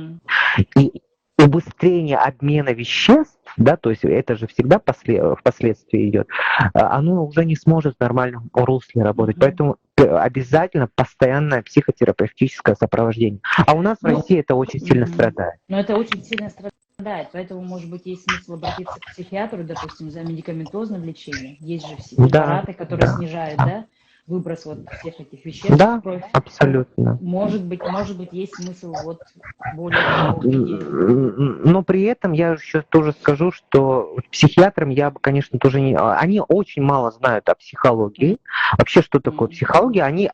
и убыстрение обмена веществ, да, то есть это же всегда впоследствии идет, оно уже не сможет в нормальном русле работать. Поэтому обязательно постоянное психотерапевтическое сопровождение. А у нас в России это очень сильно страдает. Но это очень сильно страдает, поэтому, может быть, есть смысл обратиться к психиатру, допустим, за медикаментозным лечением. Есть же все препараты, которые снижают, да, выброс вот всех этих веществ в кровь. Абсолютно. Может быть, есть смысл вот более... Но при этом я еще тоже скажу, что психиатрам я бы, конечно, тоже не... Они очень мало знают о психологии. Вообще, что такое психология? Они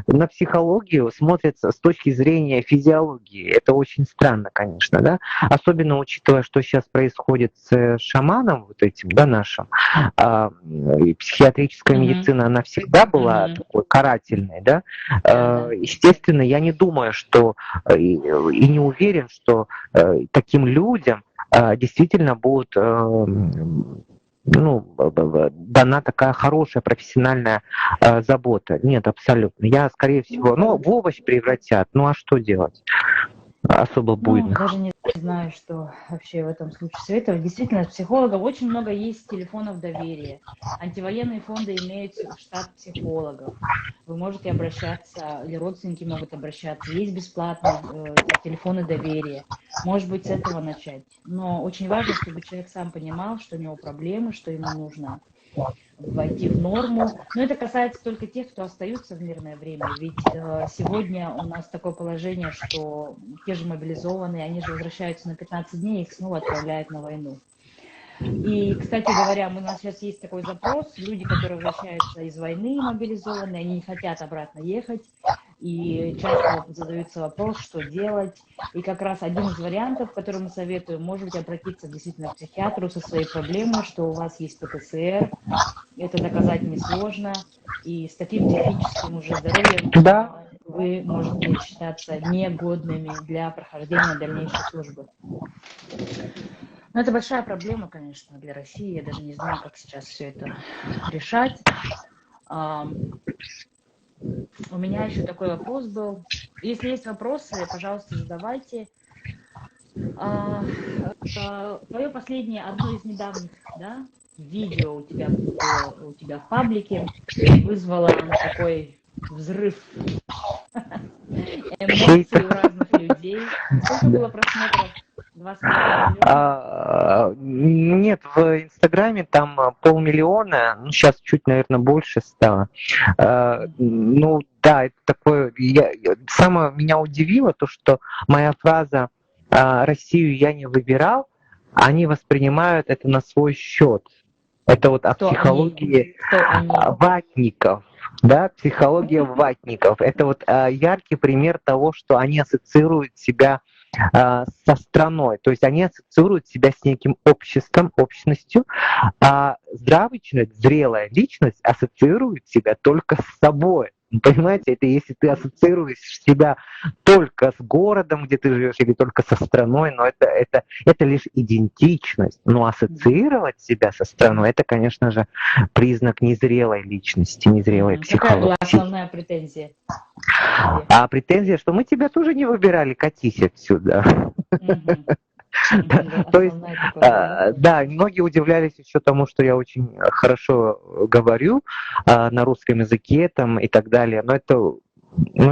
на психологию смотрят с точки зрения физиологии. Это очень странно, конечно, да? Особенно учитывая, что сейчас происходит с шаманом вот этим, да, нашим. Психиатрическая медицина, она всегда была такой карательной, да? Естественно, я не думаю, что и не уверен, что таким людям действительно будут дана такая хорошая профессиональная забота. Нет, абсолютно. Я, скорее всего, в овощ превратят. Ну а что делать? Особо буйных. Даже не знаю, что вообще в этом случае советовать. Действительно, психологов очень много есть телефонов доверия. Антивоенные фонды имеют штат психологов. Вы можете обращаться, или родственники могут обращаться. Есть бесплатные телефоны доверия. Может быть, с этого начать. Но очень важно, чтобы человек сам понимал, что у него проблемы, что ему нужно войти в норму. Но это касается только тех, кто остаются в мирное время. Ведь сегодня у нас такое положение, что те же мобилизованные, они же возвращаются на 15 дней, их снова отправляют на войну. И, кстати говоря, у нас сейчас есть такой запрос. Люди, которые возвращаются из войны мобилизованные, они не хотят обратно ехать. И часто задаются вопрос, что делать. И как раз один из вариантов, который мы советуем, может быть, обратиться действительно к психиатру со своей проблемой, что у вас есть ПТСР. Это доказать несложно. И с таким психическим уже здоровьем вы можете считаться негодными для прохождения дальнейшей службы. Но это большая проблема, конечно, для России. Я даже не знаю, как сейчас все это решать. У меня еще такой вопрос был. Если есть вопросы, пожалуйста, задавайте. Твое последнее, одно из недавних, да, видео у тебя в паблике вызвало такой взрыв эмоций у разных людей. Сколько было просмотров? 20 миллионов? Нет, в Инстаграме там 500 000, сейчас чуть, наверное, больше стало. Да, это такое... Самое меня удивило то, что моя фраза «Россию я не выбирал», они воспринимают это на свой счет. Это вот о психологии ватников. Да, психология ватников. Это вот яркий пример того, что они ассоциируют себя со страной, то есть они ассоциируют себя с неким обществом, общностью, а здравый человек, зрелая личность ассоциирует себя только с собой. Понимаете, это если ты ассоциируешь себя только с городом, где ты живешь, или только со страной, но это лишь идентичность. Но ассоциировать себя со страной, это, конечно же, признак незрелой личности, незрелой психологии. Какая была основная претензия? А претензия, что мы тебя тоже не выбирали, катись отсюда. То есть, да, многие удивлялись еще тому, что я очень хорошо говорю на русском языке там, и так далее, но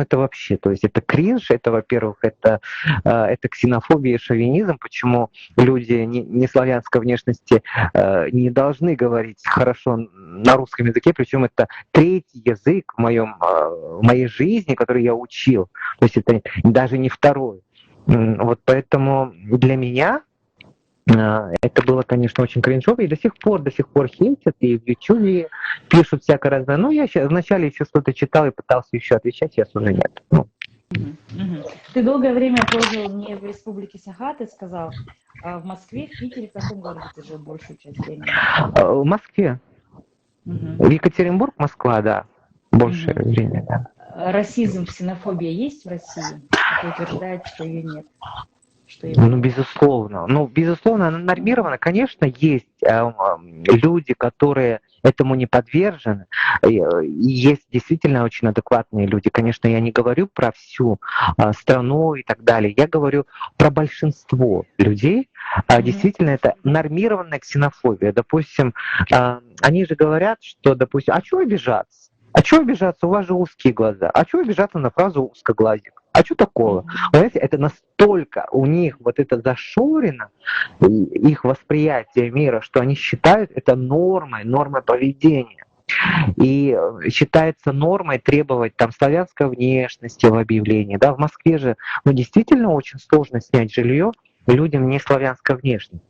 это вообще, то есть это кринж, это, во-первых, это ксенофобия и шовинизм, почему люди не славянской внешности не должны говорить хорошо на русском языке, причем это третий язык в моей жизни, который я учил, то есть это даже не второй. Вот поэтому для меня Это было, конечно, очень кринжово, и до сих пор хейтят, и в Ютубе пишут всякое разное. Ну, я вначале еще что-то читал и пытался еще отвечать, сейчас уже нет. Ну. Ты долгое время прожил не в республике Саха, ты сказал, а в Москве, в Питере, в каком городе ты жил большую часть времени? В Москве. В Екатеринбург, Москва, да. Большее время, да. Расизм, ксенофобия есть в России? А ты утверждаешь, что ее нет. Ну, безусловно, она нормирована. Конечно, есть люди, которые этому не подвержены. И есть действительно очень адекватные люди. Конечно, я не говорю про всю страну и так далее. Я говорю про большинство людей. Действительно, это нормированная ксенофобия. Допустим, они же говорят, что, допустим, а чего обижаться? А чего обижаться? У вас же узкие глаза. А чего обижаться на фразу узкоглазик? А что такого? Понимаете, это настолько у них вот это зашорено, их восприятие мира, что они считают это нормой поведения. И считается нормой требовать там славянской внешности в объявлении. Да? В Москве же действительно очень сложно снять жилье людям не славянской внешности.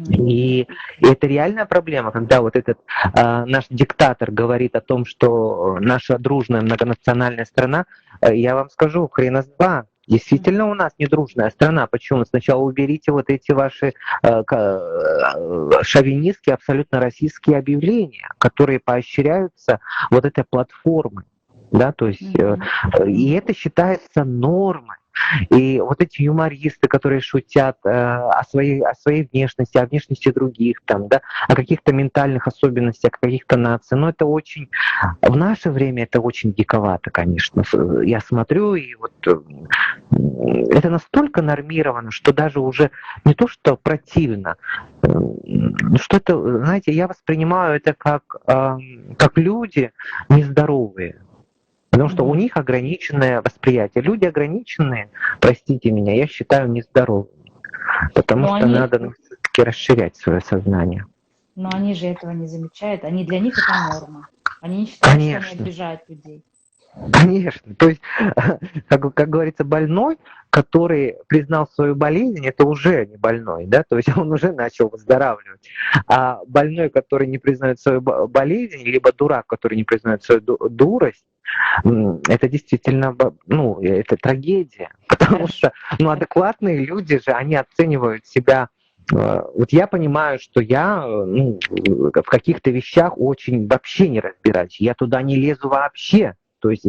И это реальная проблема, когда вот этот наш диктатор говорит о том, что наша дружная многонациональная страна, я вам скажу, хрена с два. Действительно у нас недружная страна. Почему? Сначала уберите вот эти ваши шовинистские, абсолютно российские объявления, которые поощряются вот этой платформой. Да, то есть, и это считается нормой. И вот эти юмористы, которые шутят о своей внешности, о внешности других, там, да, о каких-то ментальных особенностях, о каких-то наций, но это очень... В наше время это очень диковато, конечно. Я смотрю, и вот это настолько нормировано, что даже уже не то, что противно, что это, знаете, я воспринимаю это как люди нездоровые. Потому что у них ограниченное восприятие. Люди ограниченные, простите меня, я считаю нездоровыми. Потому что надо все-таки расширять свое сознание. Но они же этого не замечают. Для них это норма. Они не считают, что они обижают людей. Конечно. То есть, как говорится, больной, который признал свою болезнь, это уже не больной, да, то есть он уже начал выздоравливать. А больной, который не признает свою болезнь, либо дурак, который не признает свою дурость, это действительно, это трагедия. Потому что, адекватные люди же, они оценивают себя. Вот я понимаю, что я в каких-то вещах очень вообще не разбираюсь. Я туда не лезу вообще. То есть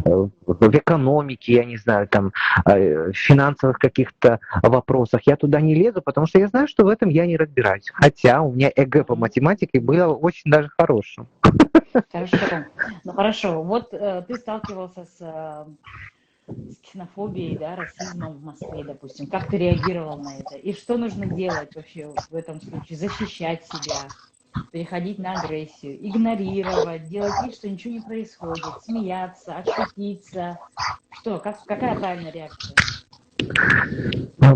в экономике, я не знаю, там, в финансовых каких-то вопросах я туда не лезу, потому что я знаю, что в этом я не разбираюсь. Хотя у меня ЭГЭ по математике было очень даже хорошим. Хорошо. Вот ты сталкивался с ксенофобией, да, расизмом в Москве, допустим. Как ты реагировал на это? И что нужно делать вообще в этом случае? Защищать себя, переходить на агрессию, игнорировать, делать вид, что ничего не происходит, смеяться, отшутиться. Какая правильная реакция?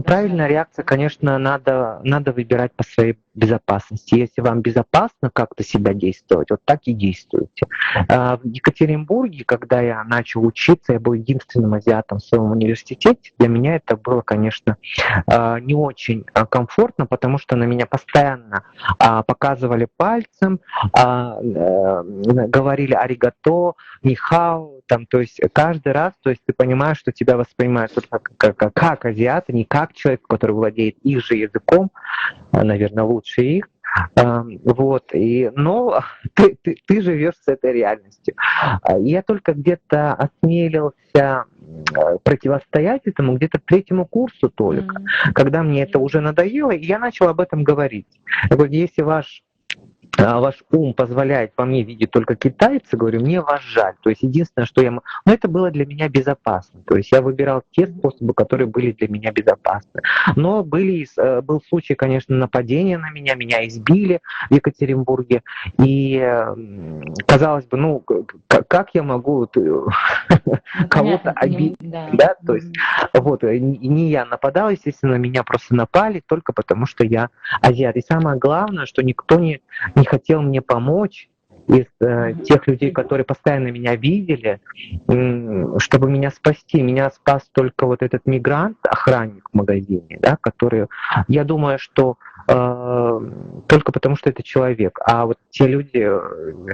Правильная реакция, конечно, надо выбирать по своей безопасности. Если вам безопасно как-то себя действовать, вот так и действуйте. В Екатеринбурге, когда я начал учиться, я был единственным азиатом в своем университете. Для меня это было, конечно, не очень комфортно, потому что на меня постоянно показывали пальцем, говорили аригато, нихао, там, то есть каждый раз, то есть ты понимаешь, что тебя воспринимают как азиата, не как человек, который владеет их же языком, наверное, лучше их. Вот, но ты живешь с этой реальностью. Я только где-то осмелился противостоять этому где-то к 3-му курсу только, когда мне это уже надоело, и я начал об этом говорить. Я говорю, если ваш ум позволяет во мне видеть только китайца, говорю, мне вас жаль. То есть единственное, что но это было для меня безопасно. То есть я выбирал те способы, которые были для меня безопасны. Но был случай, конечно, нападения на меня избили в Екатеринбурге. И казалось бы, как я могу кого-то обидеть? Да? То есть вот, не я нападал, естественно, меня просто напали только потому, что я азиат. И самое главное, что никто не хотел мне помочь, из тех людей, которые постоянно меня видели, чтобы меня спасти. Меня спас только вот этот мигрант, охранник в магазине, да, который, я думаю, что только потому, что это человек. А вот те люди,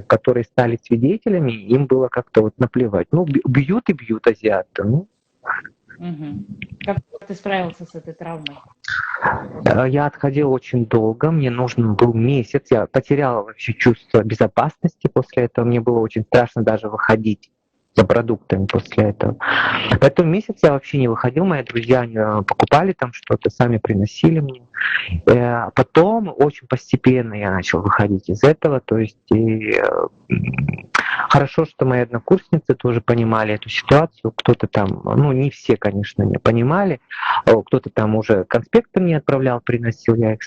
которые стали свидетелями, им было как-то вот наплевать. Ну, бьют и бьют азиаты. Ну. Как ты справился с этой травмой? Я отходил очень долго, мне нужен был месяц. Я потеряла вообще чувство безопасности после этого. Мне было очень страшно даже выходить за продуктами после этого. Поэтому месяц я вообще не выходил, мои друзья покупали там что-то, сами приносили мне. Потом очень постепенно я начал выходить из этого, то есть хорошо, что мои однокурсницы тоже понимали эту ситуацию, кто-то там, ну не все, конечно, не понимали, кто-то там уже конспекты мне отправлял, приносил, я их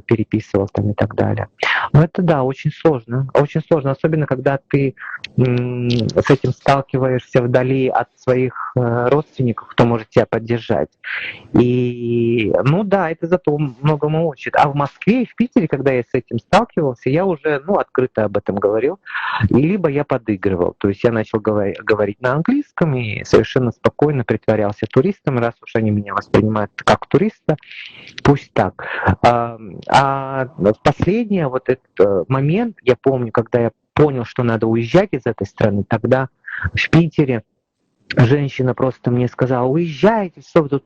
переписывал там и так далее. Но это да, очень сложно, особенно когда ты с этим сталкиваешься вдали от своих родственников, кто может тебя поддержать. И, ну да, это зато многому учит. А в Москве и в Питере, когда я с этим сталкивался, я уже, ну, открыто об этом говорил, и либо я подыгрывал. То есть я начал говорить на английском и совершенно спокойно притворялся туристом, раз уж они меня воспринимают как туриста, пусть так. А в последний вот этот момент, я помню, когда я понял, что надо уезжать из этой страны, тогда в Питере женщина просто мне сказала: уезжайте, что вы тут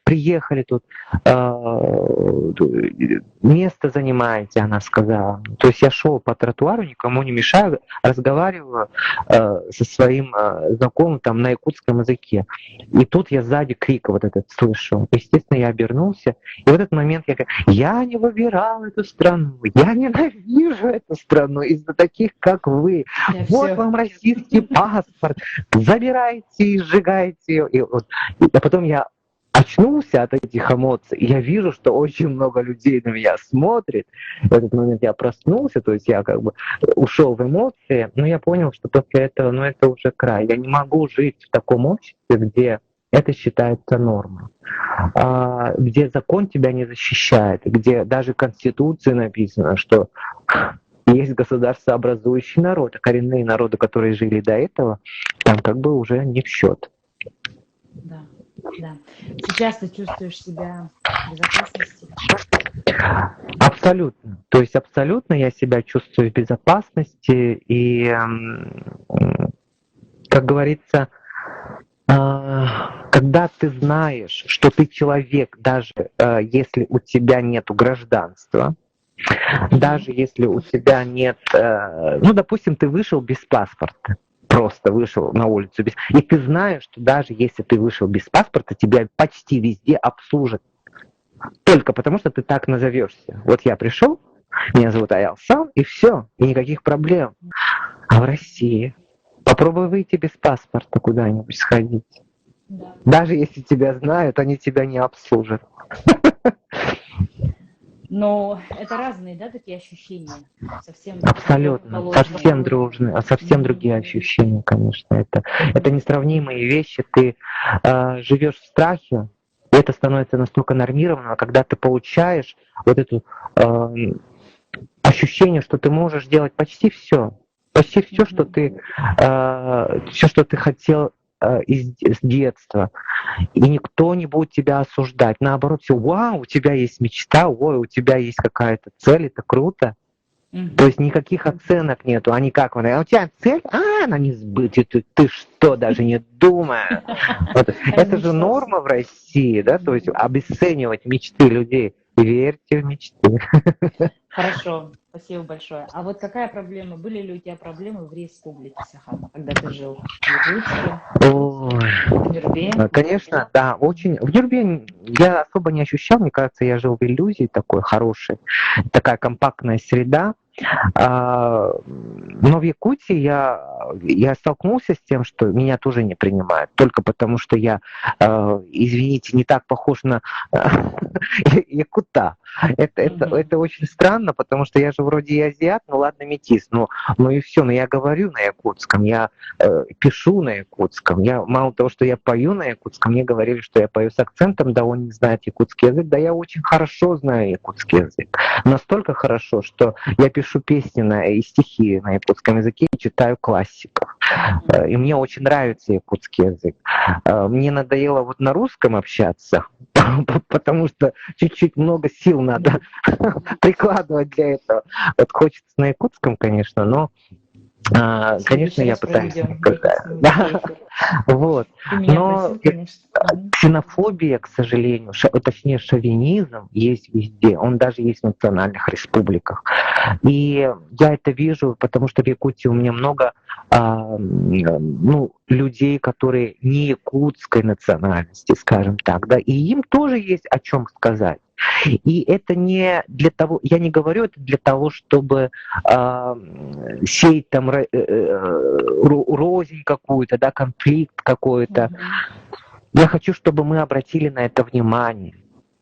приехали, тут место занимаете, она сказала. То есть я шел по тротуару, никому не мешаю, разговариваю со своим знакомым там на якутском языке. И тут я сзади крик вот этот слышу. Естественно, я обернулся. И в этот момент я говорю: я не выбирал эту страну, я ненавижу эту страну из-за таких, как вы. Вот вам российский паспорт, забирайте и сжигайте ее. А потом я очнулся от этих эмоций, и я вижу, что очень много людей на меня смотрит. В этот момент я проснулся, то есть я как бы ушел в эмоции, но я понял, что после этого, ну это уже край. Я не могу жить в таком обществе, где это считается нормой, где закон тебя не защищает, где даже в Конституции написано, что есть государствообразующий народ, а коренные народы, которые жили до этого, там как бы уже не в счет. Да, да. Сейчас ты чувствуешь себя в безопасности? Абсолютно. То есть абсолютно я себя чувствую в безопасности. И, как говорится, когда ты знаешь, что ты человек, даже если у тебя нет гражданства, даже если у тебя нет, ну, допустим, ты вышел без паспорта, просто вышел на улицу без... И ты знаешь, что даже если ты вышел без паспорта, тебя почти везде обслужат. Только потому, что ты так назовешься. Вот я пришел, меня зовут Аялсан, и все, и никаких проблем. А в России попробуй выйти без паспорта куда-нибудь сходить. Да. Даже если тебя знают, они тебя не обслужат. Но это разные, да, такие ощущения? Совсем абсолютно, совсем дружные, совсем другие ощущения, конечно. Это несравнимые вещи. Ты живешь в страхе, и это становится настолько нормированным, когда ты получаешь вот это ощущение, что ты можешь делать почти все, что ты, все, что ты хотел с детства. И никто не будет тебя осуждать. Наоборот, все: вау, у тебя есть мечта, ой, у тебя есть какая-то цель, это круто. То есть никаких оценок нету. Они как, а у тебя цель? Она не сбыть. Ты что, даже не думая. Это же норма в России, да? То есть обесценивать мечты людей. Верьте в мечты. Хорошо, спасибо большое. А вот какая проблема? Были ли у тебя проблемы в республике Саха, когда ты жил в Якутске, в Нюрбе? Конечно, да, очень. В Нюрбе я особо не ощущал, мне кажется, я жил в иллюзии такой хорошей, такая компактная среда. Но в Якутии я столкнулся с тем, что меня тоже не принимают, только потому что я, извините, не так похож на якута. Это очень странно, потому что я же вроде и азиат, ну ладно, метис, ну и все, но я говорю на якутском, я пишу на якутском, мало того, что я пою на якутском, мне говорили, что я пою с акцентом, да он не знает якутский язык, да я очень хорошо знаю якутский язык, настолько хорошо, что я пишу пишу песни и стихи на якутском языке и читаю классиков. И мне очень нравится якутский язык. Мне надоело вот на русском общаться, потому что чуть-чуть много сил надо прикладывать для этого. Вот хочется на якутском, конечно, но конечно, я пытаюсь. Да. Вот. Но ксенофобия, к сожалению, точнее шовинизм есть везде. Он даже есть в национальных республиках. И я это вижу, потому что в Якутии у меня много людей, которые не якутской национальности, скажем так, да, и им тоже есть о чем сказать. И это не для того, я не говорю это для того, чтобы сеять там рознь какую-то, да, конфликт какой-то. Я хочу, чтобы мы обратили на это внимание.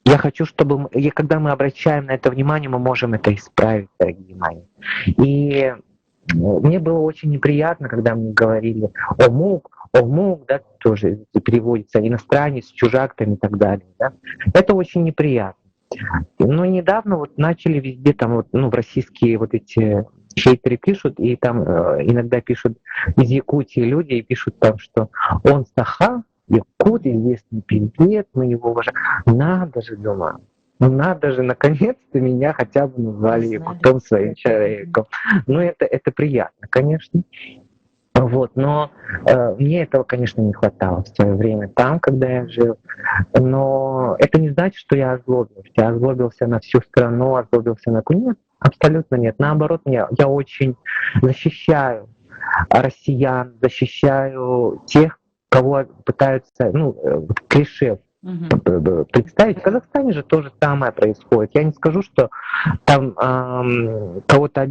Я хочу, чтобы когда мы обращаем на это внимание, мы можем это исправить, дорогие мои. И мне было очень неприятно, когда мне говорили омук, да, тоже переводится иностранец, чужак там и так далее. Да? Это очень неприятно. Но недавно вот начали везде там вот, в российские вот эти хейтеры пишут, и там иногда пишут из Якутии люди, и пишут там, что он Саха, якут, известный певец, мы его уважаем. Надо же, думаю, надо же, наконец-то меня хотя бы назвали якутом, своим человеком. Ну, это приятно, конечно. Вот, но мне этого, конечно, не хватало в свое время там, когда я жил. Но это не значит, что я озлобился. Я озлобился на всю страну, озлобился на... Нет, абсолютно нет. Наоборот, я очень защищаю россиян, защищаю тех, кого пытаются, клише представить. В Казахстане же то же самое происходит. Я не скажу, что там кого-то